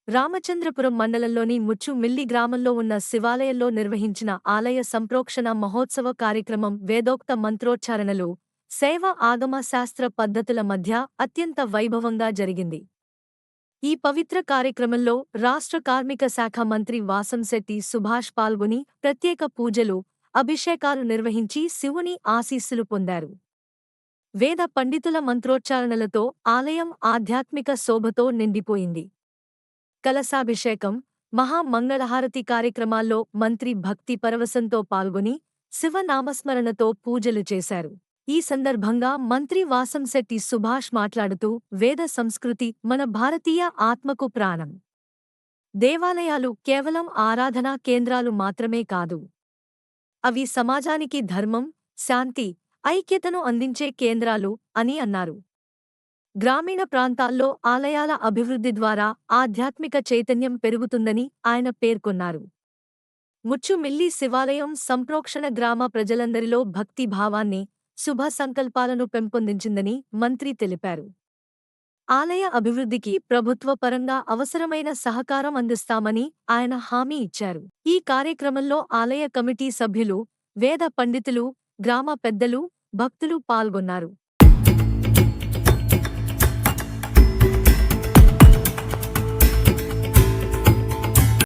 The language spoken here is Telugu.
రామచంద్రపురం మండలంలోని ముచ్చు-మిల్లి గ్రామంలో ఉన్న శివాలయంలో నిర్వహించిన ఆలయ సంప్రోక్షణ మహోత్సవ కార్యక్రమం వేదోక్త మంత్రోచ్చారణలు, శైవ ఆగమ శాస్త్ర పద్ధతుల మధ్య అత్యంత వైభవంగా జరిగింది. ఈ పవిత్ర కార్యక్రమంలో రాష్ట్ర కార్మిక శాఖ మంత్రి వాసంశెట్టి సుభాష్ పాల్గొని ప్రత్యేక పూజలు, అభిషేకాలు నిర్వహించి శివుని ఆశీస్సులు పొందారు. వేద పండితుల మంత్రోచ్చారణలతో ఆలయం ఆధ్యాత్మిక శోభతో నిండిపోయింది. కలశాభిషేకం, మహామంగళహారతి కార్యక్రమాల్లో మంత్రి భక్తి పరవశంతో పాల్గొని శివనామస్మరణతో పూజలు చేశారు. ఈ సందర్భంగా మంత్రి వాసంశెట్టి సుభాష్ మాట్లాడుతూ వేద సంస్కృతి మన భారతీయ ఆత్మకు ప్రాణం. దేవాలయాలు కేవలం ఆరాధనా కేంద్రాలు మాత్రమే కాదు. అవి సమాజానికి ధర్మం, శాంతి, ఐక్యతను అందించే కేంద్రాలు అని అన్నారు. గ్రామీణ ప్రాంతాల్లో ఆలయాల అభివృద్ధి ద్వారా ఆధ్యాత్మిక చైతన్యం పెరుగుతుందని ఆయన పేర్కొన్నారు. ముచ్చు-మిల్లి శివాలయం సంప్రోక్షణ గ్రామ ప్రజలందరిలో భక్తి భావాన్ని, శుభ సంకల్పాలను పెంపొందించిందని మంత్రి తెలిపారు. ఆలయ అభివృద్ధికి ప్రభుత్వ పరంగా అవసరమైన సహకారం అందిస్తామని ఆయన హామీ ఇచ్చారు. ఈ కార్యక్రమంలో ఆలయ కమిటీ సభ్యులు, వేద పండితులు, గ్రామ పెద్దలు, భక్తులు పాల్గొన్నారు.